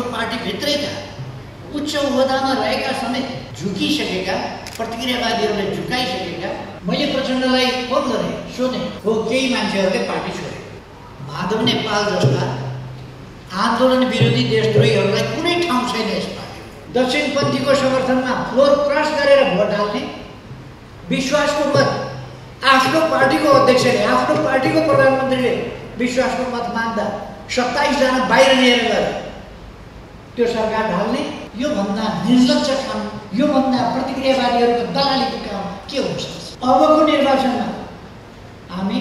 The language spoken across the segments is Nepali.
हाम्रो पार्टीभित्रैका उच्च ओहदामा रहेका समेत झुकिसकेका, प्रतिक्रियावादीहरूले झुकाइसकेका। मैले प्रचण्डलाई फोन गरेँ, सोधेँ, हो केही मान्छेहरूले पार्टी छोडे। माधव नेपाल जस्ता आन्दोलन विरोधी देशद्रोहीहरूलाई कुनै ठाउँ छैन यस पार्टीमा। दक्षिणपन्थीको समर्थनमा फ्लोर क्रस गरेर भोट हाल्ने, विश्वासको मत आफ्नो पार्टीको अध्यक्षले, आफ्नो पार्टीको प्रधानमन्त्रीले विश्वासको मत माग्दा 27 जना बाहिर लिएर गएर त्यो सरकार ढाल्ने, योभन्दा निर्लज्ज काम, योभन्दा प्रतिक्रियावादीहरूको दलालीको काम के हुन सक्छ? अबको निर्वाचनमा हामी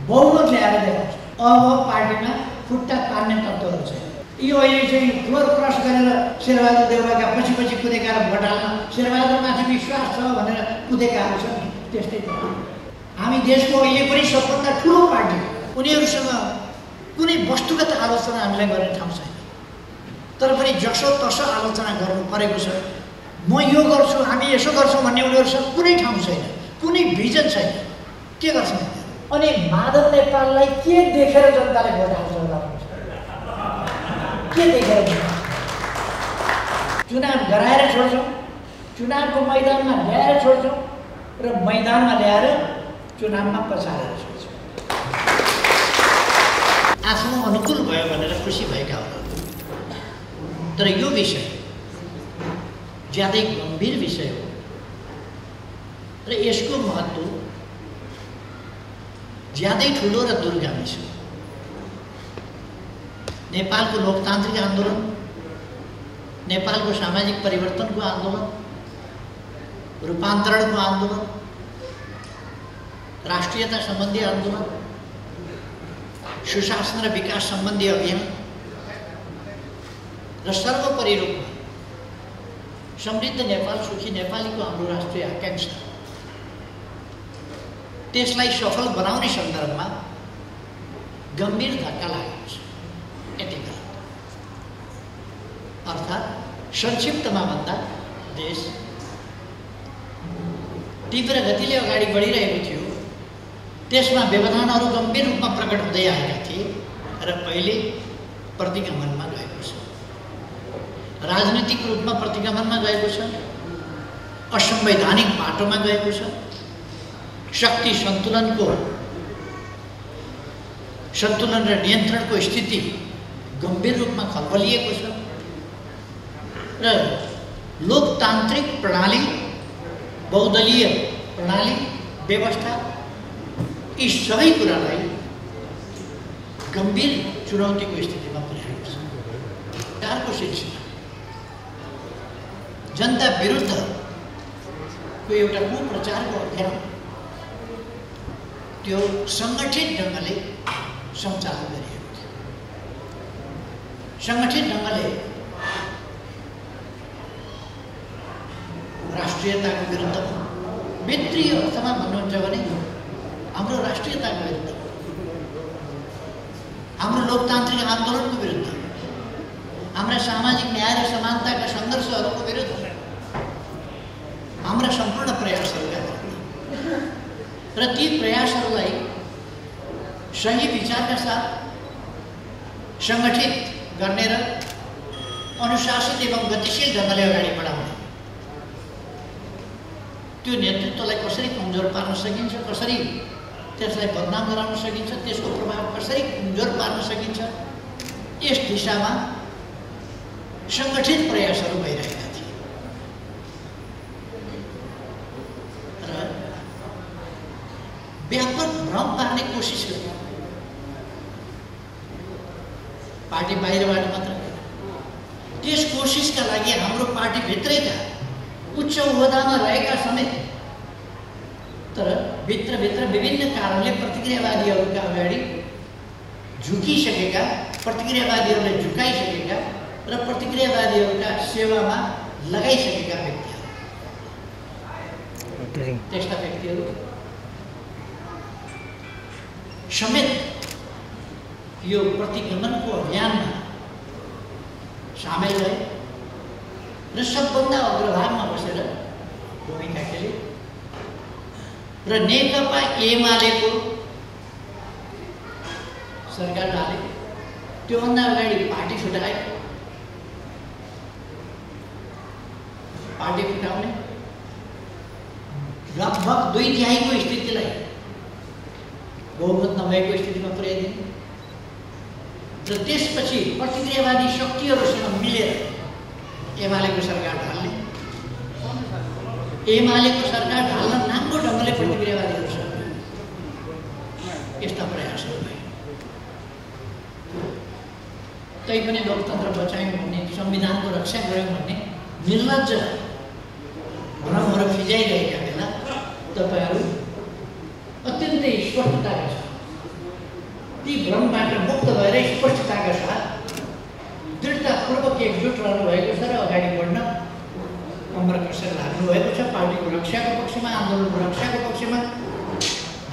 बहुमत ल्याएर देखाउँछौँ। अब पार्टीमा खुट्टा तान्ने तत्त्वहरू छैन। यो अहिले चाहिँ फ्लोर क्रस गरेर शेरबहादुर देउवाका पछि पछि कुदेका र भोट हाल्न शेरबहादुरमाथि विश्वास छ भनेर कुदेकाहरू छन् नि, त्यस्तै त हामी देशको अहिले पनि सबभन्दा ठुलो पार्टी, उनीहरूसँग कुनै वस्तुगत आलोचना हामीलाई गर्ने ठाउँ छैन। तर पनि जसो तसो आलोचना गर्नु परेको छ। म यो गर्छु, हामी यसो गर्छौँ भन्ने उनीहरूसँग कुनै ठाउँ छैन, कुनै भिजन छैन। के गर्छन्? अनि माधव नेपाललाई के देखेर जनताले भोट हाल्छ? के देखेर? चुनाव गराएर छोड्छौँ, चुनावको मैदानमा ल्याएर छोड्छौँ र मैदानमा ल्याएर चुनावमा पछारेर छोड्छौँ। आफ्नो अनुकूल भयो भनेर खुसी भएका होला। तर यो विषय ज्यादै गम्भीर विषय हो र यसको महत्त्व ज्यादै ठुलो र दूरगामी छ। नेपालको लोकतान्त्रिक आन्दोलन, नेपालको सामाजिक परिवर्तनको आन्दोलन, रूपान्तरणको आन्दोलन, राष्ट्रियता सम्बन्धी आन्दोलन, सुशासन र विकास सम्बन्धी अभियान र सर्वोपरि रूपमा समृद्ध नेपाल, सुखी नेपालीको हाम्रो राष्ट्रिय आकांक्षा, त्यसलाई सफल बनाउने सन्दर्भमा गम्भीर धक्का लागेको छ यतिखेर। अर्थात् संक्षिप्तमा भन्दा देश तीव्र गतिले अगाडि बढिरहेको थियो, त्यसमा व्यवधानहरू गम्भीर रूपमा प्रकट हुँदै आएका थिए र पहिले प्रतिगमनमा गएको छ, राजनीतिक रूपमा प्रतिगमनमा गएको छ, असंवैधानिक बाटोमा गएको छ, शक्ति सन्तुलन र नियन्त्रणको स्थिति गम्भीर रूपमा खलबलिएको छ र लोकतान्त्रिक प्रणाली, बहुदलीय प्रणाली, व्यवस्था, यी सबै कुरालाई गम्भीर चुनौतीको स्थितिमा पुर्याएको छ। सरकारको सिलसिला जनता विरुद्धको एउटा कुप्रचारको अभियान त्यो सङ्गठित ढङ्गले सञ्चालन गरिएको थियो। सङ्गठित ढङ्गले राष्ट्रियताको विरुद्ध, भित्री अर्थमा भन्नुहुन्छ भने हाम्रो राष्ट्रियताको विरुद्ध, हाम्रो लोकतान्त्रिक आन्दोलनको विरुद्ध, हाम्रा सामाजिक न्याय र समानताका सङ्घर्षहरूको विरुद्ध, हाम्रा सम्पूर्ण प्रयासहरूका विरुद्ध र ती प्रयासहरूलाई सही विचारका साथ सङ्गठित गर्ने र अनुशासित एवं गतिशील ढङ्गले अगाडि बढाउने, त्यो नेतृत्वलाई कसरी कमजोर पार्न सकिन्छ, कसरी त्यसलाई बदनाम गराउन सकिन्छ, त्यसको प्रभाव कसरी कमजोर पार्न सकिन्छ, यस दिशामा सङ्गठित प्रयासहरू भइरहेका थिए र व्यापक भ्रम पार्ने कोसिस गरियो। पार्टी बाहिरबाट मात्र त्यस कोसिसका लागि हाम्रो पार्टीभित्रैका उच्च ओहदामा रहेका समेत तर भित्रभित्र विभिन्न कारणले प्रतिक्रियावादीहरूका अगाडि झुकिसकेका, प्रतिक्रियावादीहरूले झुकाइसकेका र प्रतिक्रियावादीहरूका सेवामा लगाइसकेका व्यक्तिहरू, त्यस्ता व्यक्तिहरू समेत यो प्रतिगमनको अभियानमा सामेल भए र सबभन्दा अग्रभागमा बसेर भूमिका खेले र नेकपा एमालेको सरकार ढाले। त्योभन्दा अगाडि पार्टी छुटाए पार्टी फुटाउने, लगभग 2/3 स्थितिलाई बहुमत नभएको स्थितिमा पुर्याइदिने र त्यसपछि प्रतिक्रियावादी शक्तिहरूसँग मिलेर एमालेको सरकार ढाल्ने, एमालेको सरकार ढाल्न नाङ्गो ढङ्गले प्रतिक्रियावादीहरूसँग यस्ता प्रयासहरू भए। तैपनि लोकतन्त्र बचायौँ भन्ने, संविधानको रक्षा गऱ्यौँ भन्ने निर्लज्ज भ्रमहरू फिजाइरहेका बेला तपाईँहरू अत्यन्तै स्पष्टताका साथ ती भ्रमबाट मुक्त भएर स्पष्टताका साथ दृढतापूर्वक एकजुट रहनुभएको छ र अगाडि बढ्न कम्मर कसेर लाग्नुभएको छ। पार्टीको रक्षाको पक्षमा, आन्दोलनको रक्षाको पक्षमा,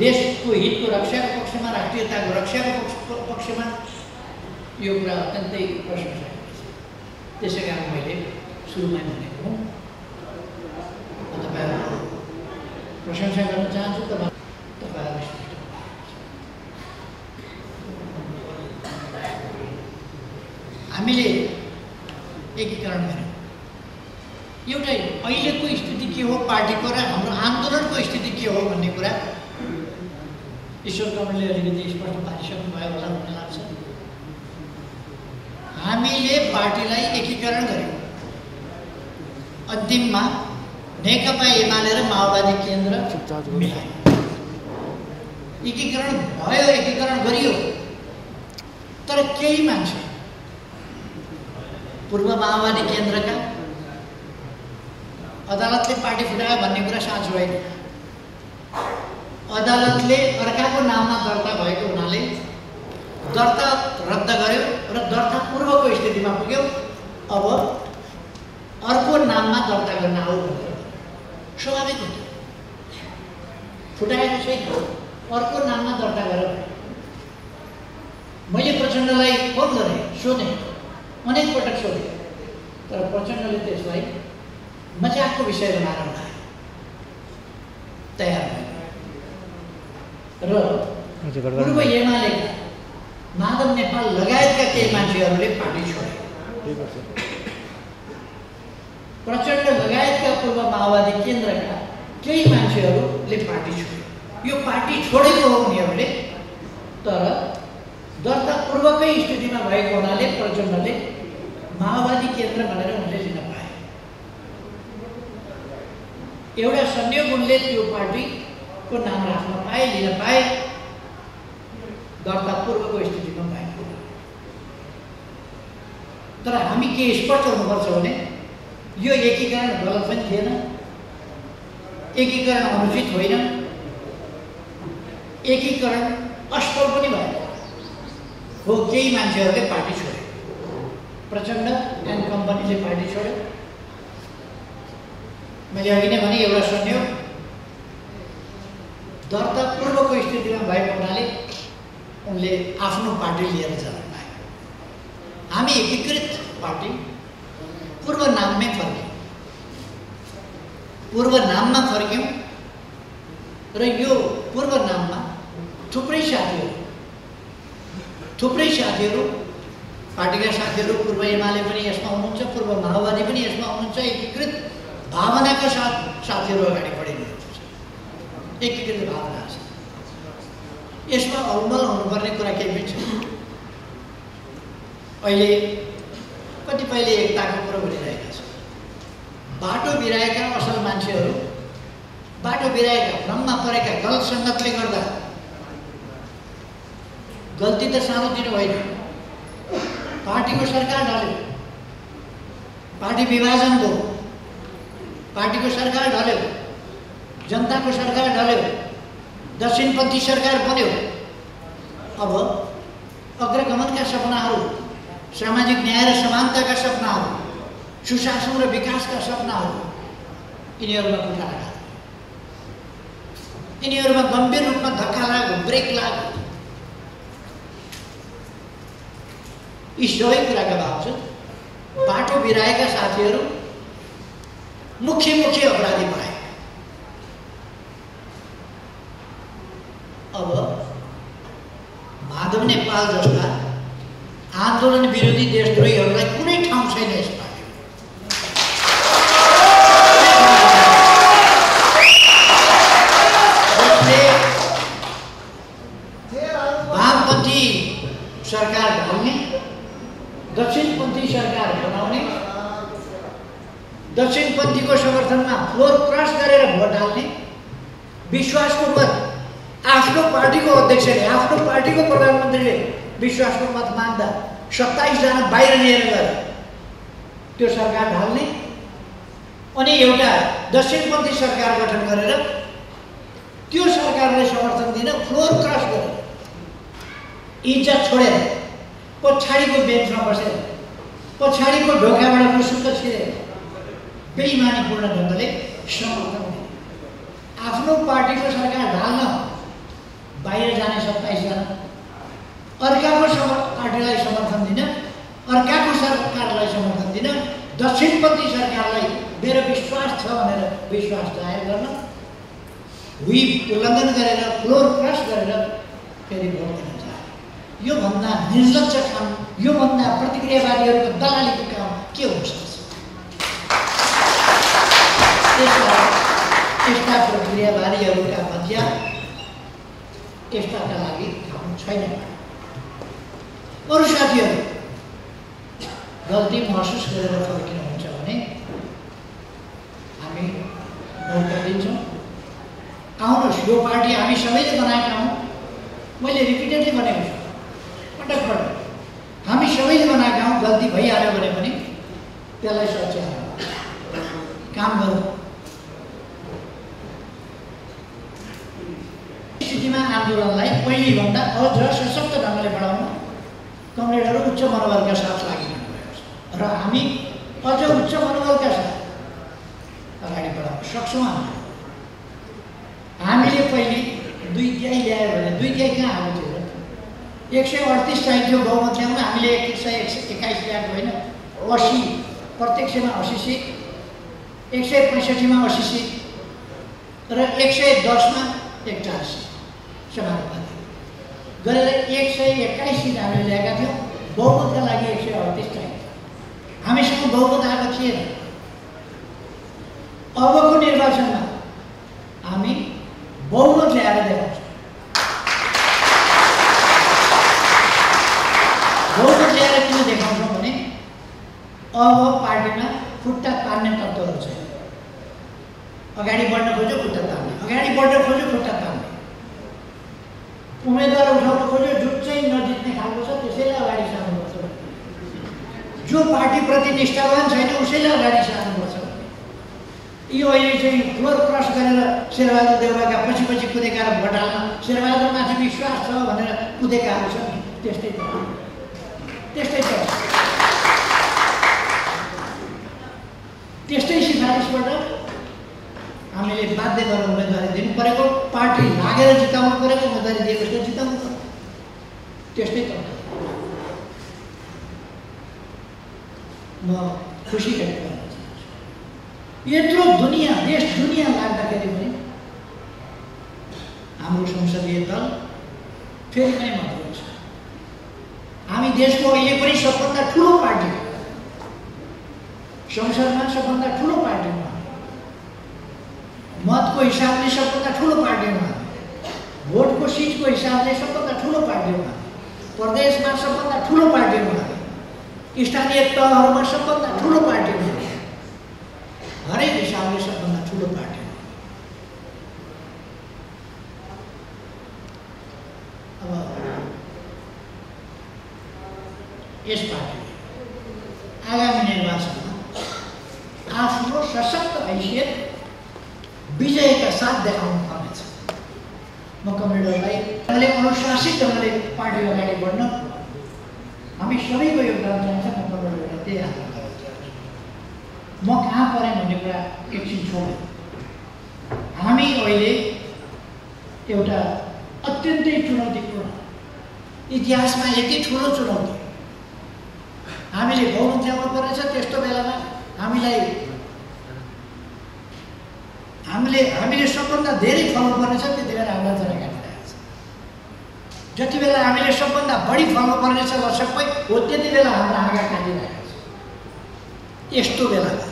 देशको हितको रक्षाको पक्षमा, राष्ट्रियताको रक्षाको पक्षमा यो कुरा अत्यन्तै प्रशंसनीय छ। त्यसै कारण मैले सुरुमै भनेको हुँ, म तपाईँहरूको प्रशंसा गर्न चाहन्छु। तपाईँहरू हामीले एकीकरण गऱ्यौँ। एउटा अहिलेको स्थिति के हो पार्टीको र हाम्रो आन्दोलनको स्थिति के हो भन्ने कुरा ईश्वर कमलले अलिकति स्पष्ट पारिसक्नुभयो होला भन्ने लाग्छ। हामीले पार्टीलाई एकीकरण गऱ्यौँ। अन्तिममा नेकपा एमाले र माओवादी केन्द्र मिलायो, एकीकरण भयो, एकीकरण गरियो। तर केही मान्छे पूर्व माओवादी केन्द्रका अदालतले पार्टी फुटायो भन्ने कुरा साँचो होइन। अदालतले अर्काको नाममा दर्ता भएको हुनाले दर्ता रद्द गर्यो र दर्ता पूर्वको स्थितिमा पुग्यो। अब अर्को नाममा दर्ता गर्न आऊ भनेर स्वाभाविक हो। फुटाएको छैन, अर्को नाममा दर्ता गर। मैले प्रचण्डलाई फोन गरेँ, सोधेँ, अनेक पटक सोधेँ, तर प्रचण्डले त्यसलाई मजाकको विषय बनाएर उठाए, तयार भए। र पूर्व एमालेका माधव नेपाल लगायतका केही मान्छेहरूले पार्टी छोडे। प्रचण्ड लगायतका पूर्व माओवादी केन्द्रका केही मान्छेहरूले पार्टी छोड्यो। यो पार्टी छोडेको हो उनीहरूले, तर दर्ता पूर्वकै स्थितिमा भएको हुनाले प्रचण्डले माओवादी केन्द्र भनेर उनले लिन पाए। एउटा संयोग उनले त्यो पार्टीको नाम राख्न पाए, लिन पाए, दर्ता पूर्वको स्थितिमा भएको। तर हामी के स्पष्ट हुनुपर्छ भने यो एकीकरण गलत पनि थिएन, एकीकरण अनुचित होइन, एकीकरण असफल पनि भएन हो। केही मान्छेहरूले पार्टी छोड्यो, प्रचण्ड एन्ड कम्पनीले पार्टी छोड्यो। मैले अघि नै भने एउटा संयोग दर्ता पूर्वको स्थितिमा भएको हुनाले उनले आफ्नो पार्टी लिएर जान पाए। हामी एकीकृत पार्टी पूर्व नाममै फर्क्यौँ, पूर्व नाममा फर्क्यौँ र यो पूर्व नाममा थुप्रै साथीहरू पार्टीका साथीहरू पूर्व एमाले पनि यसमा हुनुहुन्छ, पूर्व माओवादी पनि यसमा हुनुहुन्छ। एकीकृत भावनाका साथ साथीहरू अगाडि बढिनुहुन्छ, एकीकृत भावना छ। यसमा अलमल हुनुपर्ने कुरा केही पनि छैन। अहिले कतिपयले एकताको कुरो गरिरहेका छन्। बाटो बिराएका असल मान्छेहरू, बाटो बिराएका, भ्रममा परेका, गलत सङ्गतले गर्दा गल्ती त सानोतिनो होइन। पार्टीको सरकार ढल्यो, पार्टी विभाजन भयो, पार्टीको सरकार ढल्यो, जनताको सरकार ढल्यो, दक्षिणपन्थी सरकार बन्यो। अब अग्रगमनका सपनाहरू, सामाजिक न्याय र समानताका सपनाहरू, सुशासन र विकासका सपनाहरू यिनीहरूमा कुठा लाग्यो, यिनीहरूमा गम्भीर रूपमा धक्का लाग्यो, ब्रेक लाग्यो। यी सबै कुराका बावजुद बाटो बिराएका साथीहरू मुख्य अपराधी भए। अब माधव नेपाल जस्ता आन्दोलन विरोधी देशद्रोहीहरूलाई कुनै ठाउँ छैन यस पार्टीमा। दक्षिणपन्थी सरकार बनाउने, दक्षिणपन्थीको समर्थनमा फ्लोर क्रस गरेर भोट हाल्ने, विश्वासको मत आफ्नो पार्टीको अध्यक्षले, आफ्नो पार्टीको प्रधानमन्त्रीले विश्वासको मत माग्दा 27 जना बाहिर लिएर गएर त्यो सरकार ढाल्ने, अनि एउटा दक्षिणपन्थी सरकार गठन गरेर त्यो सरकारलाई समर्थन दिन फ्लोर क्रस गरेर इज्जत छोडेर पछाडिको बेन्चमा बसेर पछाडिको ढोकाबाट मुसुक्क छिरेर बेइमानीपूर्ण ढङ्गले समर्थन दिने, आफ्नो पार्टीको सरकार ढाल्न बाहिर जाने 27 जना, अर्काको पार्टीलाई समर्थन दिन, अर्काको सरकारलाई समर्थन दिन, दक्षिणपन्थी सरकारलाई मेरो विश्वास छ भनेर विश्वास जाहेर गर्न, व्हिप उल्लङ्घन गरेर फ्लोर क्रस गरेर फेरि भोट दिन चाहे। योभन्दा निर्लज्ज काम, योभन्दा प्रतिक्रियावादीहरूको दलालीको काम के हुन सक्छ? यस्ता प्रक्रियावादीहरूका मध्य यस्ताका लागि ठाउँ छैन। अरू साथीहरू गल्ती महसुस गरेर फर्किनुहुन्छ भने हामी मौका दिन्छौँ। आउनुहोस्, यो पार्टी हामी सबैले बनाएका हौँ। मैले रिपिटेडली भनेको छु, पटक पटक हामी सबैले बनाएका हौँ। गल्ती भइहाल्यो भने पनि त्यसलाई सच्याएर काम गरौँ। स्थितिमा आन्दोलनलाई पहिलेभन्दा अझ सशक्त ढङ्गले बढाउन कमरेडहरू उच्च मनोबलका साथ लागिरहनु भएको छ र हामी अझ उच्च मनोबलका साथ अगाडि बढाउन सक्छौँ। हामीले पहिले 2/3 ल्यायो भने 2/3 कहाँ आएको थियो? 138 चाहिन्थ्यो बहुमत ल्याउन, हामीले 121 ल्याएको होइन। 80 प्रत्यक्षमा 80 सिट, 165मा 80 सिट र 110मा 41 सिट समानुपातिक गरेर 121 सिट हामीले ल्याएका थियौँ। बहुमतका लागि 138 चाहिन्थ्यो। हामीसँग बहुमत आएको थिएन। अबको निर्वाचनमा हामी बहुमत ल्याएर देखाउँछौँ। बहुमत ल्याएर किन देखाउँछौँ भने अब पार्टीमा खुट्टा तान्ने तत्त्वहरू छैन। अगाडि बढ्न खोज्यो खुट्टा तान्ने, अगाडि बढ्न खोज्यो खुट्टा तान्ने, उम्मेदवार उठाउन खोज्यो जुन चाहिँ नजित्ने खालको छ त्यसैलाई अगाडि सार्नुपर्छ। जो पार्टीप्रति निष्ठावान छैन उसैलाई अगाडि सार्नुपर्छ। यो अहिले चाहिँ फ्लोर क्रस गरेर शेरबहादुर देउवाका पछि पछि कुदेका र भोट हाल्न शेरबहादुरमाथि विश्वास छ भनेर कुदेकाहरू छ नि, त्यस्तै त त्यस्तै सिफारिसबाट हामीले बाध्य गरेर उम्मेदवारी दिनु परेको, पार्टी लागेर जिताउनु परेको, उम्मेदवारी दिएपछि जिताउनु पऱ्यो। त्यस्तै त म खुसी व्यक्त गर्न चाहन्छु। यत्रो दुनियाँ देश दुनियाँ लाग्दाखेरि पनि हाम्रो संसदीय दल फेरि पनि महत्त्वपूर्ण छ। हामी देशको अहिले पनि सबभन्दा ठुलो पार्टी, संसदमा सबभन्दा ठुलो पार्टीमा, मतको हिसाबले सबभन्दा ठुलो पार्टीमा, भोटको सिटको हिसाबले सबभन्दा ठुलो पार्टीमा, प्रदेशमा सबभन्दा ठुलो पार्टीमा, स्थानीय तहहरूमा सबभन्दा ठुलो पार्टीमा, हरेक हिसाबले सबभन्दा ठुलो पार्टीमा। अब यस पार्टीले आगामी निर्वाचनमा आफ्नो सशक्त हैसियत विजयका साथ देखाउनु पर्नेछ। म कमरेडहरूलाई अनुशासित ढङ्गले पार्टी अगाडि बढ्न हामी सबैको योगदान चाहिन्छ। म कमरेडहरूलाई त्यही आग्रह गर्न चाहन्छु। म कहाँ परेँ भन्ने कुरा एकछिन छोडेँ। हामी अहिले एउटा अत्यन्तै चुनौतीपूर्ण, इतिहासमा यति ठुलो चुनौती हामीले बहुमत ल्याउनु पर्नेछ। त्यस्तो बेलामा हामीले सबभन्दा धेरै फल्नु पर्नेछ। त्यति बेला हामीलाई जरा काटिरहेको छ। जति बेला हामीले सबभन्दा बढी फल्नु पर्नेछ लसक्कै हो त्यति बेला हाम्रो आँगा काटिरहेको छ। यस्तो बेलामा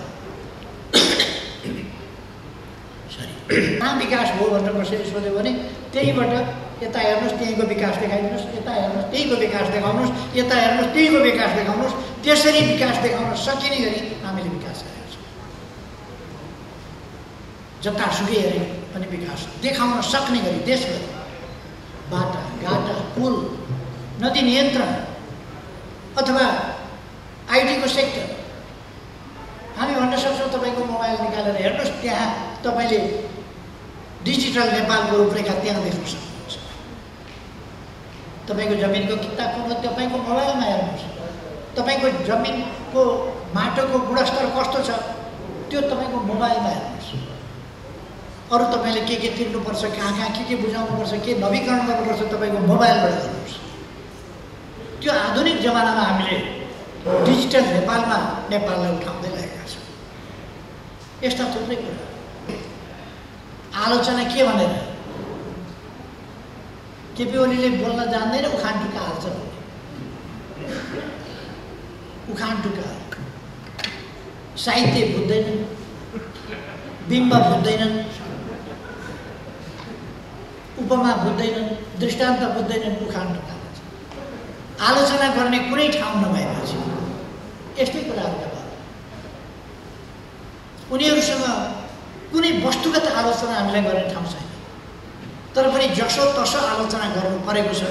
कहाँ विकास हो भनेर कसैले सोध्यो भने त्यहीबाट यता हेर्नुहोस् त्यहीँको विकास देखाइदिनुहोस्, यता हेर्नुहोस् त्यहीँको विकास देखाउनुहोस्, यता हेर्नुहोस् त्यहीँको विकास देखाउनुहोस्। त्यसरी विकास देखाउन सकिने गरी हामीले विकास गरेका छौँ। जतासुकै हेरे पनि विकास देखाउन सक्ने गरी देशभरि बाटा घाटा पुल नदी नियन्त्रण अथवा आइटीको सेक्टर हामी भन्न सक्छौँ। तपाईँको मोबाइल निकालेर हेर्नुहोस्, त्यहाँ तपाईँले डिजिटल नेपालको रूपरेखा त्यहाँ देख्न सक्नुहुन्छ। तपाईँको जमिनको किता कुन तपाईँको मोबाइलमा हेर्नुहोस्, तपाईँको जमिनको माटोको गुणस्तर कस्तो छ त्यो तपाईँको मोबाइलमा हेर्नुहोस्। अरू तपाईँले के तिर्नुपर्छ, कहाँ के बुझाउनुपर्छ, के नवीकरण गर्नुपर्छ तपाईँको मोबाइलबाट गर्नुहोस्। त्यो आधुनिक जमानामा हामीले डिजिटल नेपालमा नेपाललाई उठाउँदै लागेका छौँ। यस्ता थुप्रै कुरा आलोचना के भनेर केपी ओलीले बोल्न जान्दैन, उखान टुक्का हाल्छ भने उखान टुक्का साहित्य बुझ्दैनन्, बिम्ब बुझ्दैनन्, उपमा बुझ्दैनन्, दृष्टान्त बुझ्दैनन्, उखान टुक्का आलोचना गर्ने कुनै ठाउँ नभएपछि यस्तै कुराहरूका बारेमा उनीहरूसँग कुनै वस्तुगत आलोचना हामीलाई गर्ने ठाउँ छैन। तर पनि जसो तसो आलोचना गर्नु परेको छ।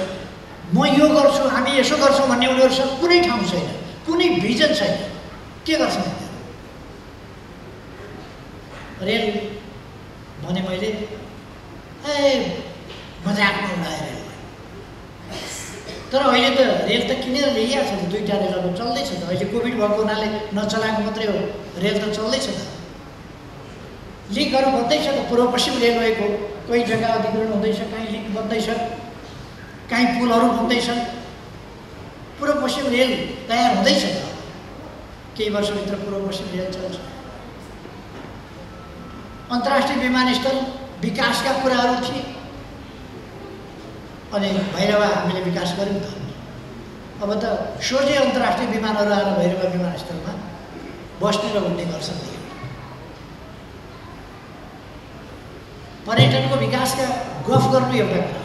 म यो गर्छु, हामी यसो गर्छौँ भन्ने उनीहरूसँग कुनै ठाउँ छैन, कुनै भिजन छैन। के गर्छन् रेल भने मैले मजाकमा उडाएर, तर अहिले त रेल त किनेर ल्याइएको छ त, 2टा रेलहरू चल्दैछ त। अहिले कोभिड भएको हुनाले नचलाएको मात्रै हो, रेल त चल्दैछ त। लिकहरू बन्दैछ त, पूर्व पश्चिम रेलवेको कोही जग्गा अधिग्रहण हुँदैछ, कहीँ लिक बन्दैछ, कहीँ पुलहरू बन्दैछन्। पूर्व पश्चिम रेल तयार हुँदैछ त, केही वर्षभित्र पूर्व पश्चिम रेल चल्छ। अन्तर्राष्ट्रिय विमानस्थल विकासका कुराहरू थिए, अनि भैरवा हामीले विकास गऱ्यौँ त। अब त सोझै अन्तर्राष्ट्रिय विमानहरू आएर भैरवा विमानस्थलमा बस्ने र उड्ने गर्छन्। पर्यटनको विकासका गफ गर्नु एउटा कुरा,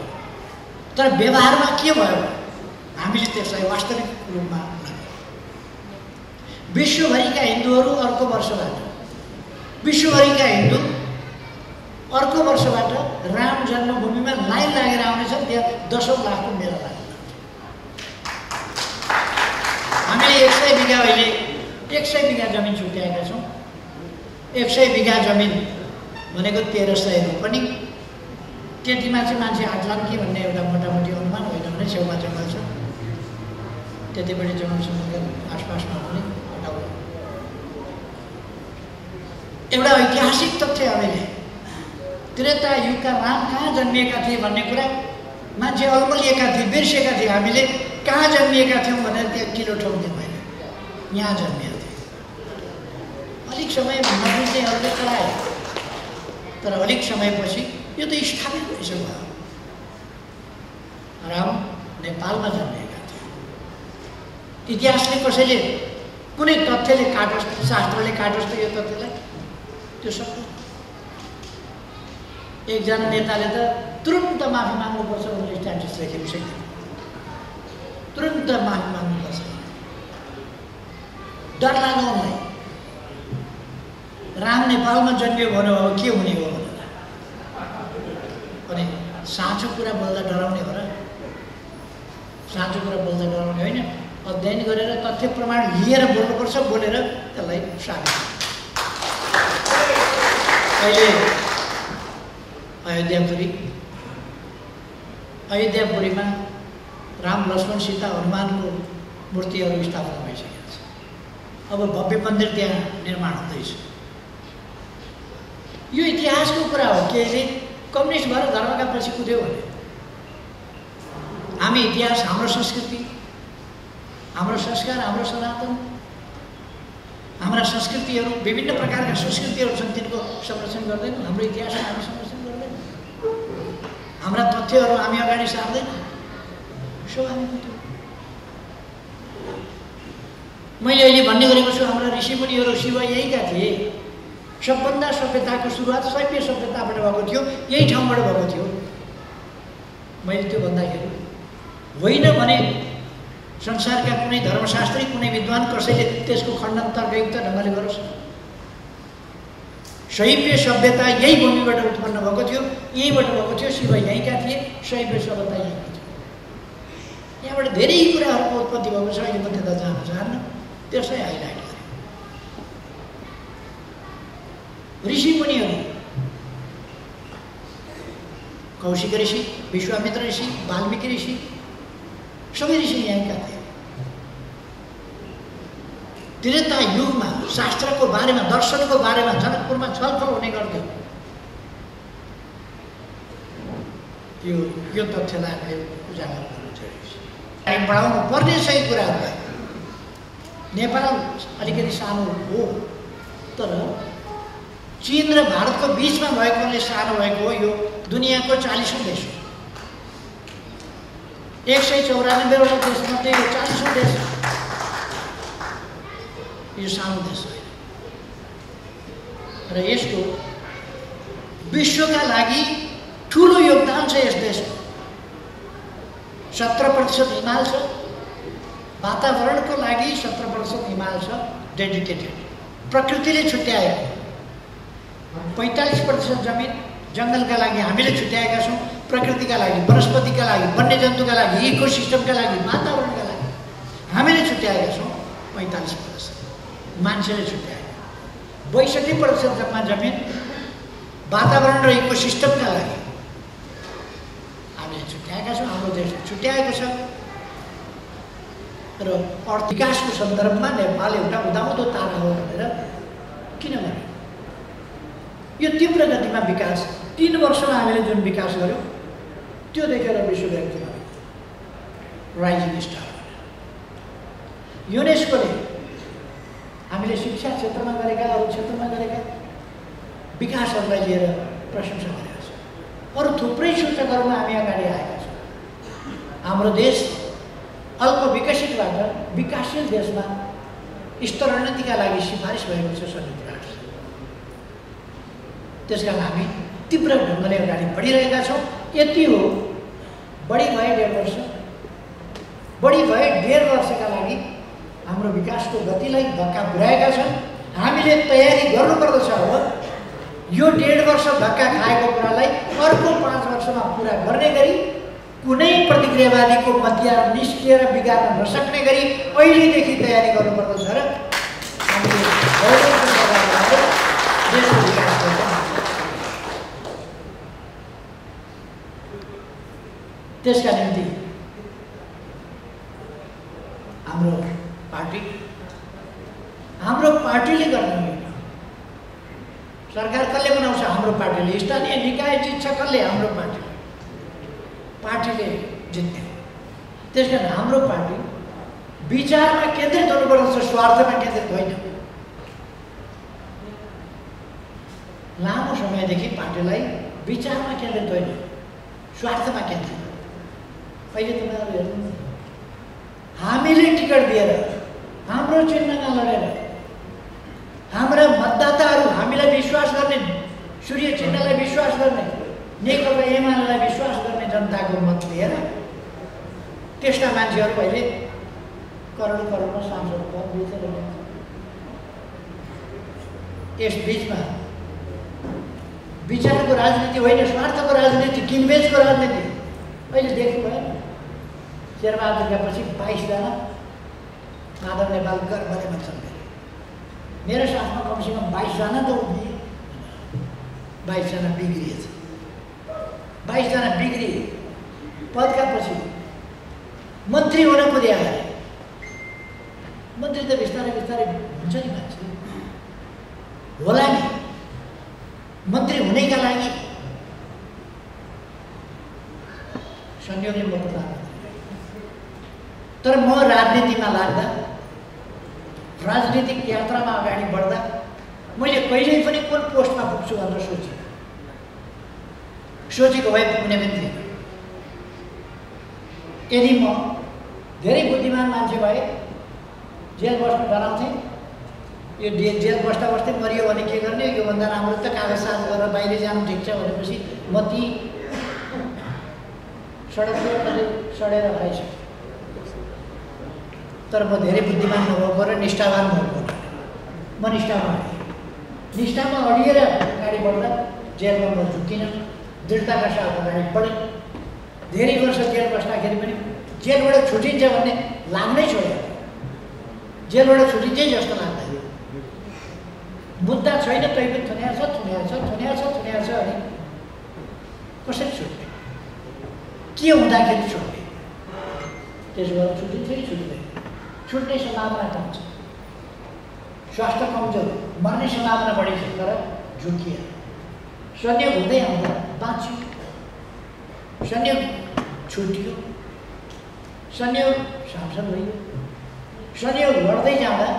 तर व्यवहारमा के भयो हामीले त्यसलाई वास्तविक रूपमा विश्वभरिका हिन्दूहरू अर्को वर्षबाट राम जन्मभूमिमा लाइन लागेर आउनेछन्। त्यहाँ 10औं लाखको मेला लाग्छ। हामीले 100 बिघा अहिले 100 बिघा जमिन छुट्याएका छौँ। 100 बिघा जमिन भनेको 1300 हो पनि त्यतिमा चाहिँ मान्छे आट्लान् कि भन्ने एउटा मोटामोटी अनुमान होइन भने छेउमा जङ्गल छ, त्यति बढी जङ्गलसँग आसपासमा हुने एउटा ऐतिहासिक तथ्य हामीले त्रेता युगका राम कहाँ जन्मिएका थिए भन्ने कुरा मान्छे अल्मलिएका थिए, बिर्सेका थिए। हामीले कहाँ जन्मिएका थियौँ भनेर त्यहाँ किलो ठोक्दिउँ होइन, यहाँ जन्मिएका थिए। अलिक समय नबुझ्नेहरूले चलाए, तर अलिक समयपछि यो त स्थापित भइसक्यो। राम नेपालमा जन्मिएका थिए। इतिहासले कसैले कुनै तथ्यले काटोस्, शास्त्रले काटोस् त यो तथ्यलाई, त्यो सक्दैन। एकजना नेताले त तुरुन्त माफी माग्नुपर्छ भनेर स्ट्याटस लेखेको छैन। तुरुन्त माफी माग्नुपर्छ, डर लाग्यो उनलाई। राम नेपालमा जन्मियो भन्यो अब के हुने हो भनेर। अनि साँचो कुरा बोल्दा डराउने हो र? साँचो कुरा बोल्दा डराउने होइन, अध्ययन गरेर तथ्य प्रमाण लिएर बोल्नुपर्छ, बोलेर त्यसलाई साबित। अहिले अयोध्यापुरीमा राम लक्ष्मण सीता हनुमानको मूर्तिहरू स्थापना भइसकेको छ। अब भव्य मन्दिर त्यहाँ निर्माण हुँदैछ। यो इतिहासको कुरा हो। केले कम्युनिस्ट भएर धर्मका पछि कुद्यो भने हामी इतिहास, हाम्रो संस्कृति, हाम्रो संस्कार, हाम्रो सनातन, हाम्रा संस्कृतिहरू, विभिन्न प्रकारका संस्कृतिहरू छन्, तिनको संरक्षण गर्दैनौँ। हाम्रो इतिहास हामी संरक्षण गर्दैनौँ। हाम्रा तथ्यहरू हामी अगाडि सार्दैनौँ। मैले अहिले भन्ने गरेको छु, हाम्रा ऋषिमुनिहरू शिव यहीका थिए। सबभन्दा सभ्यताको सुरुवात शैव्य सभ्यताबाट भएको थियो, यही ठाउँबाट भएको थियो। मैले त्यो भन्दाखेरि होइन भने संसारका कुनै धर्मशास्त्री कुनै विद्वान कसैले त्यसको खण्डन तर्कयुक्त ढङ्गले गरोस्। शैव्य सभ्यता यही भूमिबाट उत्पन्न भएको थियो, यहीँबाट भएको थियो, शिव यहीँका थिए, शैव्य सभ्यता यहीँको थियो। यहाँबाट धेरै कुराहरूको उत्पत्ति भएको छ, यो म त्यता जान चाहन्न, त्यसलाई हाइलाइट गरेँ। ऋषि मुनिहरू कौशिक ऋषि, विश्वामित्र ऋषि, वाल्मीकि ऋषि, सबै ऋषि यहीँका थिए। त्रेता युगमा शास्त्रको बारेमा, दर्शनको बारेमा जनकपुरमा छलफल हुने गर्थ्यो। यो तथ्यलाई हामीले उजागर गर्नु जरुरी छ। बढाउनु पर्ने सही कुराहरूलाई। नेपाल अलिकति सानो हो, तर चीन र भारतको बिचमा भएकोले सानो भएको हो। यो दुनियाँको 40औं देश हो। 194वटा देशमध्ये यो 40औं देश हो। यो सानो देश होइन र यसको विश्वका लागि ठुलो योगदान छ। यस देशको 70% हिमाल छ। वातावरणको लागि 70% हिमाल छ डेडिकेटेड, प्रकृतिले छुट्याएको। 45% जमिन जङ्गलका लागि हामीले छुट्याएका छौँ, प्रकृतिका लागि, वनस्पतिका लागि, वन्यजन्तुका लागि, इकोसिस्टमका लागि, वातावरणका लागि हामीले छुट्याएका छौँ। 45% मान्छेले छुट्याएको। 62% जम्मा जमिन वातावरण र इकोसिस्टमका लागि हामीले छुट्याएका छौँ। हाम्रो देशले छुट्याएको छ र अर्थ विकासको सन्दर्भमा नेपाल एउटा उदाउँदो तारा हो भनेर किन भने यो तीव्र गतिमा विकास 3 वर्षमा हामीले जुन विकास गर्यौँ त्यो देखेर विश्व ब्याङ्कले राइजिङ स्टार युनेस्कोले हामीले शिक्षा क्षेत्रमा गरेका, अरू क्षेत्रमा गरेका विकासहरूलाई लिएर प्रशंसा गरेका छौँ। अरू थुप्रै सूचकहरूमा हामी अगाडि आएका छौँ। हाम्रो देश अल्प विकसितबाट विकासशील देशमा स्तरोन्नतिका लागि सिफारिस भएको छ संयुक्त राष्ट्र। त्यसकारण हामी तीव्र ढङ्गले अगाडि बढिरहेका छौँ। यति हो, बढी भए 1.5 वर्ष, बढी भए 1.5 वर्षका लागि हाम्रो विकासको गतिलाई धक्का पुर्याएका छन्। हामीले तयारी गर्नुपर्दछ। अब यो 1.5 वर्ष धक्का खाएको कुरालाई अर्को 5 वर्षमा पुरा गर्ने गरी कुनै प्रतिक्रियावादीको मध्य निस्किएर बिगार्न नसक्ने गरी अहिलेदेखि तयारी गर्नुपर्दछ र हामीले देशको विकास गर्न। त्यसका निम्ति हाम्रो पार्टीले गर्न मिल्छ। सरकार कसले बनाउँछ? हाम्रो पार्टीले। स्थानीय निकाय जित्छ कसले? हाम्रो पार्टीले जित्ने। त्यसकारण हाम्रो पार्टी विचारमा केन्द्रित हुनुपर्दछ, स्वार्थमा केन्द्रित होइन। लामो समयदेखि पार्टीलाई विचारमा केन्द्रित होइन, स्वार्थमा केन्द्रित। अहिले तपाईँहरू हेर्नु, हामीले टिकट दिएर, हाम्रो चिन्हमा लडेर, हाम्रा मतदाताहरू हामीलाई विश्वास गर्ने, सूर्य चिन्हलाई विश्वास गर्ने, नेकपा एमालेलाई विश्वास गर्ने जनताको मत लिएर त्यस्ता मान्छेहरू अहिले करोडमा सांसद पद बेचेर ल्याउँछ। यस बिचमा विचारको राजनीति होइन, स्वार्थको राजनीति, किनबेचको राजनीति अहिले देख्नुभयो। शेरबहादुरका पछि 22 जना माधव नेपाल गर्वले भन्छन्। मेरो साथमा कमसेकम 22 जना त उभिए, 22 जना बिग्रिएछ। 22 जना बिग्रिए। पदका पछि मन्त्री हुन पुग्यो। मन्त्री त बिस्तारै बिस्तारै हुन्छ नि मान्छे, होला नि। मन्त्री हुनेका लागि संयोगले म प्रधानमन्त्री, तर म राजनीतिमा लाग्दा, राजनीतिक यात्रामा अगाडि बढ्दा मैले कहिल्यै पनि कुन पोस्टमा पुग्छु भनेर सोचेको भए पुग्ने पनि थिएन। यदि म धेरै बुद्धिमान मान्छे भए जेल बस्न डराउँथेँ। यो जेल बस्दा बस्दै मरियो भने के गर्ने? योभन्दा राम्रो त कागज साज गरेर बाहिर जानु ठिक छ भनेपछि म ती सडकतिर मैले सडेर खाइसकेँ। तर म धेरै बुद्धिमान नभएको र निष्ठावान भएको म निष्ठामा अडिएँ। निष्ठामा अडिएर अगाडि बढ्दा जेलमा म झुक्किनँ, दृढताका साथ अगाडि बढेँ। धेरै वर्ष जेल बस्दाखेरि पनि जेलबाट छुटिन्छ भन्ने लाग्नै छोड्यो। जेलबाट छुटिन्छै जस्तो लाग्दैन। मुद्दा छैन तै पनि थुन्याछ अनि कसरी छुट्ने, के हुँदाखेरि छुट्ने, त्यसो भएर छुट्टिन्छ कि छुट्दैन? छुट्ने सम्भावना कम छ, स्वास्थ्य कमजोर, मर्ने सम्भावना बढी छ, तर झुकिए। संयोग हुँदै आउँदा बाँच्यो, संयोग छुट्यो, संयोग सांसद भयो, संयोग लड्दै जाँदा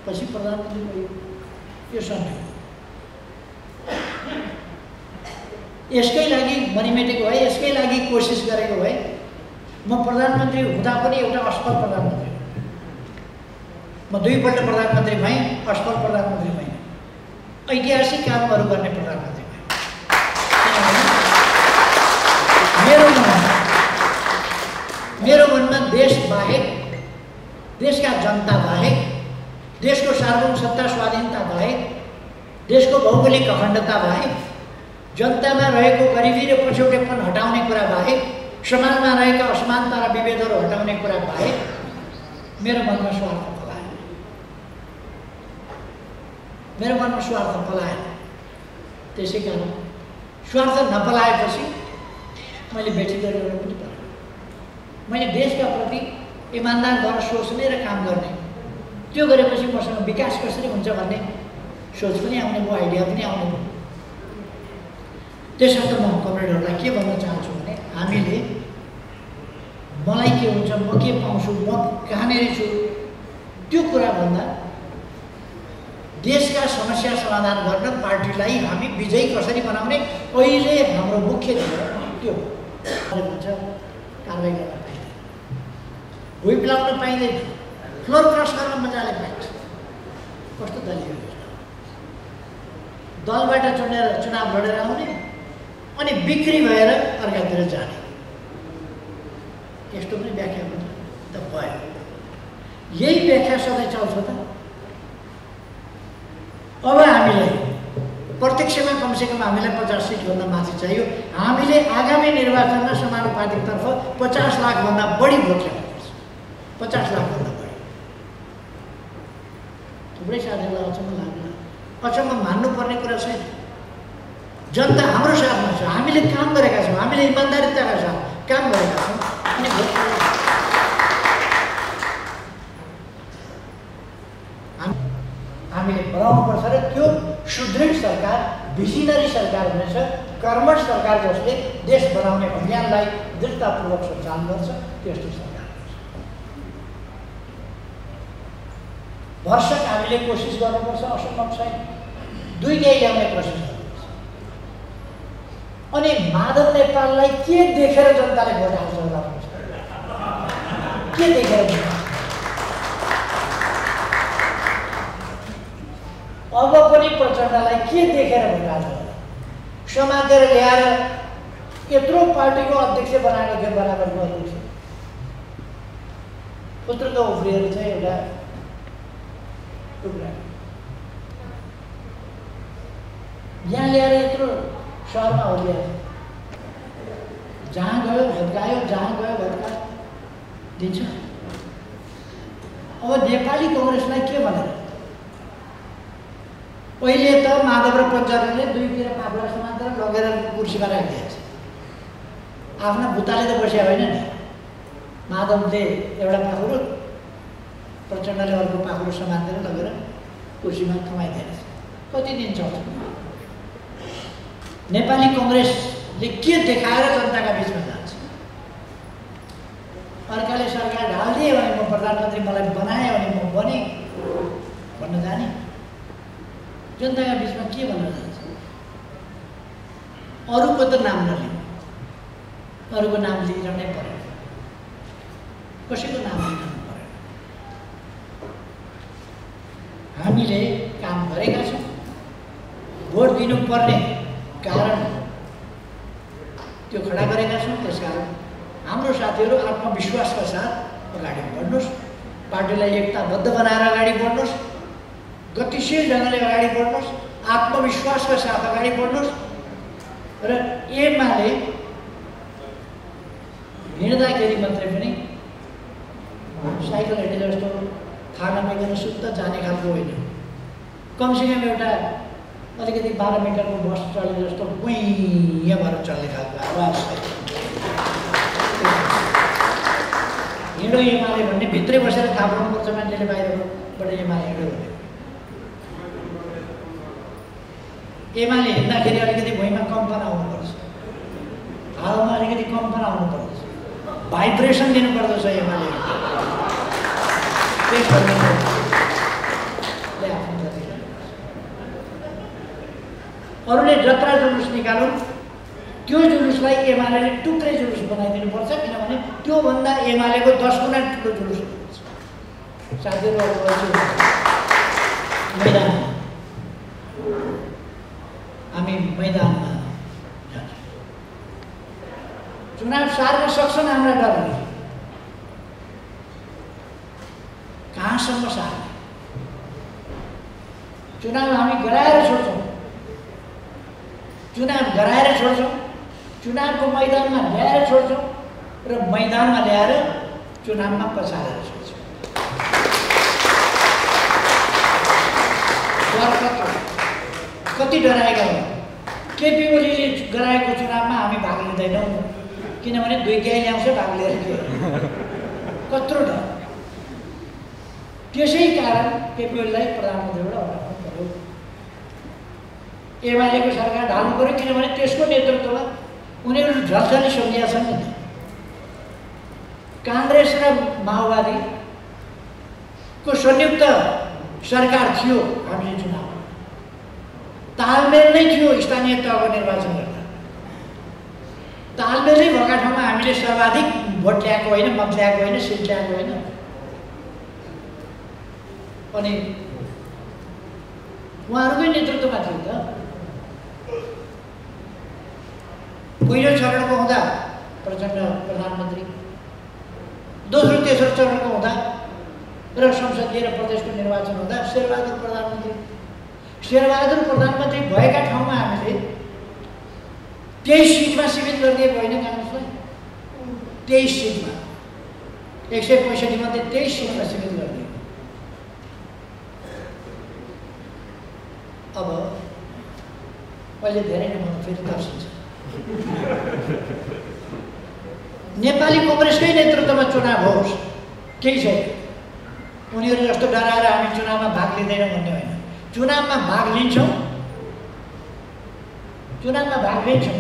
पछि प्रधानमन्त्री भयो। यो संयोग यसकै लागि मरिमेटेको भए, यसकै लागि कोसिस गरेको भए म प्रधानमन्त्री हुँदा पनि एउटा असफल प्रधानमन्त्री हो। म दुईपल्ट प्रधानमन्त्री भएँ, असफल प्रधानमन्त्री भएँ, ऐतिहासिक कामहरू गर्ने प्रधानमन्त्री भएँ। मेरो मनमा देश बाहेक, देशका जनता बाहेक, देशको सार्वभौम सत्ता स्वाधीनता बाहेक, देशको भौगोलिक अखण्डता बाहेक, जनतामा रहेको गरिबी र पछौटेपन हटाउने कुरा बाहेक, समाजमा रहेका असमानता र विभेदहरू हटाउने कुरा बाहेक मेरो मनमा स्वार्थ पलाएन। मेरो मनमा स्वार्थ पलाएन। त्यसै कारण स्वार्थ नपलाएपछि मैले बेठी गरेर पनि परेन। मैले देशका प्रति इमान्दार भएर सोच्ने र काम गर्ने, त्यो गरेपछि मसँग विकास कसरी हुन्छ भन्ने सोच पनि आउने भयो, आइडिया पनि आउने भयो। त्यसर्थ म कमरेडहरूलाई के भन्न चाहन्छु भने हामीले मलाई के हुन्छ, म के पाउँछु, म कहाँनिर छु, त्यो कुराभन्दा देशका समस्या समाधान गर्न पार्टीलाई हामी विजयी कसरी बनाउने अहिले हाम्रो मुख्य त्यो हुन्छ। कारवाही गर्न पाइँदैन, व्हिप लाउन पाइँदैन, फ्लोर क्रस गर्न मजाले पाइन्छ। कस्तो दलीय योजना, दलबाट चुनाव लडेर आउने अनि बिक्री भएर अर्कातिर जाने, यस्तो पनि व्याख्या हुन्छ त भयो। यही व्याख्या सधैँ चल्छ त। अब हामीलाई प्रत्यक्षमा कमसेकम हामीलाई 50 सिटभन्दा माथि चाहियो। हामीले आगामी निर्वाचनमा समानुपातिकतर्फ 50 लाखभन्दा बढी भोट ल्याउनुपर्छ। 50 लाखभन्दा बढी। थुप्रै साथीहरूलाई अचम्म लाग्ला, अचम्म मान्नुपर्ने कुरा छैन। जनता हाम्रो साथमा छ, हामीले काम गरेका छौँ, हामीले इमान्दारिताका साथ काम गरेका छौँ अनि हामीले बनाउनुपर्छ र त्यो सुदृढ सरकार, भिजनरी सरकार हुनेछ, कर्मठ सरकार जसले देश बनाउने अभियानलाई दृढतापूर्वक सञ्चालन गर्छ, त्यस्तो सरकार हुन्छ। भरसक हामीले कोसिस गर्नुपर्छ, असम्भव छैन। दुईटै ल्याउने कोसिस गर्नुपर्छ। अनि माधव नेपाललाई के देखेर जनताले भोट हाल्छ होला? के देखेर? अब पनि प्रचण्डलाई के देखेर भोट हाल्छ होला? समातेर ल्याएर यत्रो पार्टीको अध्यक्ष बनाएको थियो, बराबरको अध्यक्ष पुत्रको उफ्रिएर चाहिँ एउटा टुक्रा यहाँ ल्याएर यत्रो सहरमा ओर्लिएर जहाँ गयो भत्कायो, जहाँ गयो भत्कायो दिन्छ। अब नेपाली कङ्ग्रेसलाई के भनेर? पहिले त माधव र पञ्चरले दुईतिर पाखुरा समातेर लगेर कुर्सीमा राखिदिएछ। आफ्ना बुताले त बस्या होइन नि। माधवले एउटा पाखुरो, प्रचण्डले अर्को पाखुरो समातेर लगेर कुर्सीमा थमाइदिएछ। कति दिन चल्छ? नेपाली कङ्ग्रेसले के देखाएर जनताका बिचमा जान्छ? अर्काले सरकार ढालिदिए भने म प्रधानमन्त्री, मलाई बनाए भने म बने भन्न जाने, जनताका बिचमा के भन्न जान्छ? अरूको त नाम नलिनु, अरूको नाम लिइरहनै परेन, कसैको नाम लिनु परेन। हामीले काम गरेका छौँ। भोट दिनुपर्ने कारण त्यो खडा गरेका छौँ। त्यसकारण हाम्रो साथीहरू आत्मविश्वासका साथ अगाडि बढ्नुहोस्, पार्टीलाई एकताबद्ध बनाएर अगाडि बढ्नुहोस्, गतिशील ढङ्गले अगाडि बढ्नुहोस्, आत्मविश्वासका साथ अगाडि बढ्नुहोस् र एमाले हिँड्दाखेरि मात्रै पनि साइकल हिँडे जस्तो खाना नपाइकन सुत्त जाने खालको होइन। कमसेकम एउटा अलिकति 12 मिटरको बस चल्ने जस्तो गुइँ भएर चल्ने खालको आवाज हिँडो एमाले भन्ने भित्रै बसेर थाहा पाउनुपर्छ मान्छेले बाहिरबाट एमाले हिँड्यो भने। एमाले हिँड्दाखेरि अलिकति भुइँमा कम्पन आउनुपर्छ, हावामा अलिकति कम्पन आउनुपर्छ, भाइब्रेसन दिनुपर्दछ एमाले। अरूले जत्रा जुलुस निकालुन्, त्यो जुलुसलाई एमाले टुक्रै जुलुस बनाइदिनुपर्छ, किनभने त्योभन्दा एमालेको 10 गुणा ठुलो जुलुस हुन्छ। साथीहरू मैदानमा हामी मैदानमा जान्छौँ। चुनाव सार्न सक्छन् हाम्रा दलले, कहाँसम्म सार्ने? चुनाव हामी गराएर छोड्छौँ, चुनाव गराएर छोड्छौँ, चुनावको मैदानमा ल्याएर छोड्छौँ र मैदानमा ल्याएर चुनावमा पछारेर छोड्छौँ। कति डराएका हो। केपी ओलीले गराएको चुनावमा हामी भाग लिँदैनौँ, किनभने 2 गाई ल्याउँछ भाग लिएर के कत्रो डर। त्यसै कारण केपी ओलीलाई प्रधानमन्त्रीबाट हटाउनु पर्यो, एमालेको सरकार ढाल्नु पर्यो, किनभने त्यसको नेतृत्वमा उनीहरू झल्झली सम्झिया छन् नि। काङ्ग्रेस र माओवादीको संयुक्त सरकार थियो, हामीले चुनाव तालमेल नै थियो। स्थानीय तहको निर्वाचन गर्दा तालमेलै भएका ठाउँमा हामीले सर्वाधिक भोट ल्याएको होइन, मत ल्याएको होइन, सिट ल्याएको होइन। अनि उहाँहरूकै नेतृत्वमा थियो त। पहिलो चरणको हुँदा प्रचण्ड प्रधानमन्त्री, दोस्रो तेस्रो चरणको हुँदा र संसदीय र प्रदेशको निर्वाचन हुँदा शेरबहादुर प्रधानमन्त्री। शेरबहादुर प्रधानमन्त्री भएका ठाउँमा हामीले 23 सिटमा सीमित गरिदिएको होइन काङ्ग्रेसलाई। 23 सिटमा 165 मध्ये 23 सिटमा सीमित गरिदिएको। अब अहिले धेरै नभन्दा फेरि तर्सिन्छ। नेपाली काङ्ग्रेसकै नेतृत्वमा चुनाव होस्, केही छैन। उनीहरू जस्तो डराएर हामी चुनावमा भाग लिँदैनौँ भन्ने होइन। चुनावमा भाग लिन्छौँ, चुनावमा भाग लिन्छौँ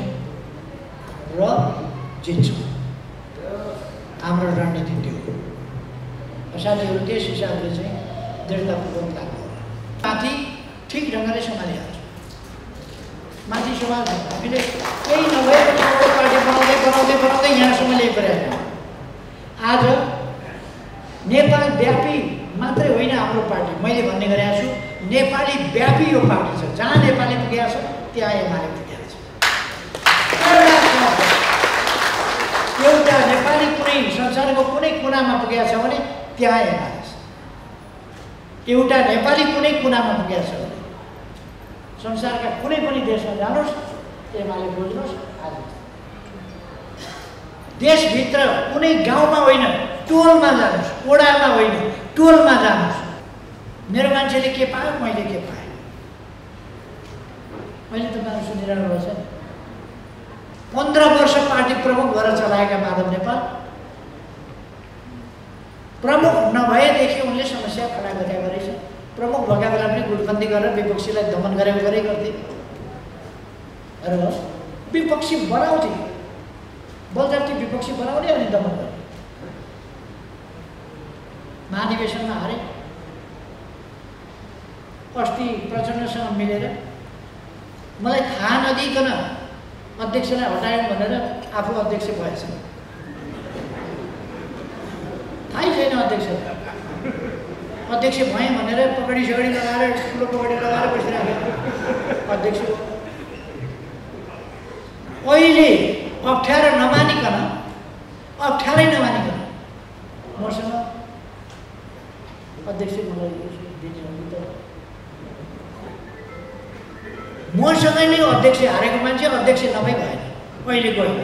र जित्छौँ। हाम्रो रणनीति त्यो हो। साथीहरू त्यस हिसाबले चाहिँ दृढतापूर्वक लाग्नु होला। माथि ठिक ढङ्गले सम्हालिहाल्छ। माथि समाज हामीले केही नभएपछि पार्टी बनाउँदै बनाउँदै बनाउँदै यहाँसम्म ल्याइपरेका। आज नेपाल व्यापी मात्रै होइन हाम्रो पार्टी, मैले भन्ने गरेको छु, नेपाली व्यापी यो पार्टी छ। जहाँ नेपाली पुगेको छ त्यहाँ एमाले पुगेको छ। एउटा नेपाली कुनै संसारको कुनै कुनामा पुगेको छ भने त्यहाँ एमाले छ। एउटा नेपाली कुनै कुनामा पुगेको छ भने संसारका कुनै पनि देशमा जानुहोस्, एमाले बुझ्नुहोस्। आज देशभित्र कुनै गाउँमा होइन, टोलमा जानुहोस्, ओडामा होइन, टोलमा जानुहोस्। मेरो मान्छेले के पायो, मैले के पाएँ। मैले तपाईँहरू सुनिरहनु भएको छ। 15 वर्ष पार्टी प्रमुख भएर चलाएका माधव नेपाल प्रमुख नभएदेखि उनले समस्या खडा गरेका रहेछ। प्रमुख भएका बेला पनि गुटबन्दी गरेर विपक्षीलाई दमन गरेको गरे गर्थे र विपक्षी बनाउँथे, बलजफ्ती विपक्षी बनाउने अनि दमन गर्ने। महाधिवेशनमा हारे। अस्ति प्रचण्डसँग मिलेर मलाई थाहा नदिइकन अध्यक्षलाई हटायौँ भनेर आफू अध्यक्ष भएछ। थाहै छैन अध्यक्ष भएँ भनेर पकडी सकडी लगाएर ठुलो पकडी लगाएर बसिरहेको अध्यक्ष। अहिले अप्ठ्यारै नमानिकन मसँग अध्यक्ष मसँगै नै अध्यक्ष हारेको मान्छे अध्यक्ष नभई भएन अहिले गयो।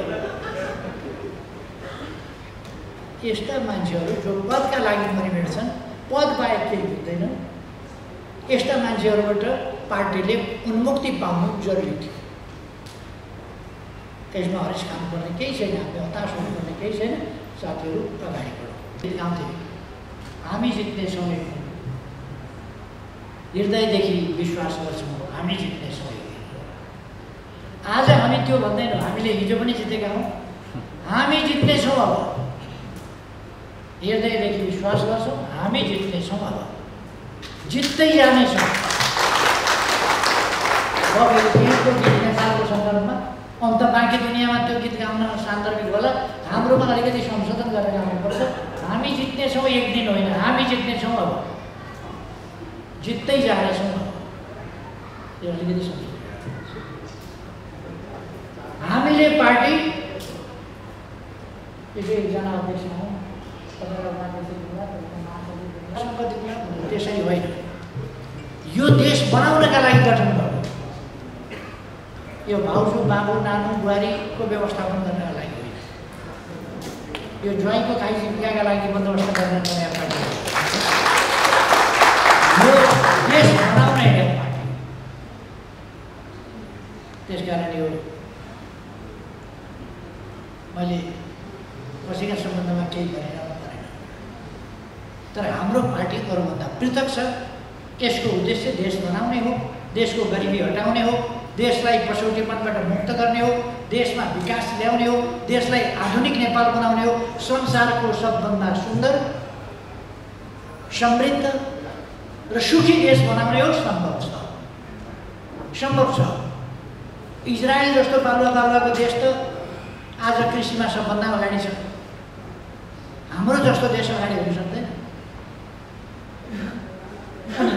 यस्ता मान्छेहरू जो पदका लागि मरिमेट्छन्, पद बाहेक केही बुझ्दैन, यस्ता मान्छेहरूबाट पार्टीले उन्मुक्ति पाउनु जरुरी थियो। त्यसमा हरेस काम गर्ने केही छैन, हामी हताश हुनुपर्ने केही छैन। साथीहरू अगाडि बढौँ। गाउँथे हामी जित्नेछौँ, हृदयदेखि विश्वास गर्छौँ हामी जित्नेछौँ। आज हामी त्यो भन्दैनौँ, हामीले हिजो पनि जितेका हौँ, हामी जित्नेछौँ। अब हृदयदेखि विश्वास गर्छौँ हामी जित्नेछौँ। अब जित्दै जानेछौँ। गीतको गीत नेपालको सन्दर्भमा अन्त बाँकी दुनियाँमा त्यो गीत गाउन सान्दर्भिक होला, हाम्रोमा अलिकति संशोधन गरेर गाउनुपर्छ। हामी जित्नेछौँ, एक दिन होइन, हामी जित्नेछौँ। अब जित्दै जानेछौँ। यो अलिकति संशोधन हामीले पार्टी एकजना अध्यक्ष हौँ, त्यसरी होइन। यो देश बनाउनका लागि गठन गर्नु, यो भाउजू बाबु नानु बुहारीको व्यवस्थापन गर्नका लागि होइन, यो ज्वाइँको खाइ जीविकाका लागि बन्दोबस्त गर्न नयाँ पार्टी हो। यो देश बनाउन हिँडेको पार्टी। त्यसकारण यो मैले कसैका सम्बन्धमा केही भनेर परेन, तर हाम्रो पार्टी अरूभन्दा पृथक छ। यसको उद्देश्य देश बनाउने हो, देशको गरिबी हटाउने हो, देशलाई पछौटेपनबाट मुक्त गर्ने हो, देशमा विकास ल्याउने हो, देशलाई आधुनिक नेपाल बनाउने हो, संसारको सबभन्दा सुन्दर, समृद्ध र सुखी देश बनाउने हो। सम्भव छ। इजरायल जस्तो बालुवाको देश त आज कृषिमा सबभन्दा अगाडि छ। हाम्रो जस्तो देश अगाडि हुन सक्दैन। अनि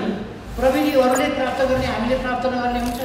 प्रविधि अरूले प्राप्त गर्ने हामीले प्राप्त नगर्ने हुन्छ।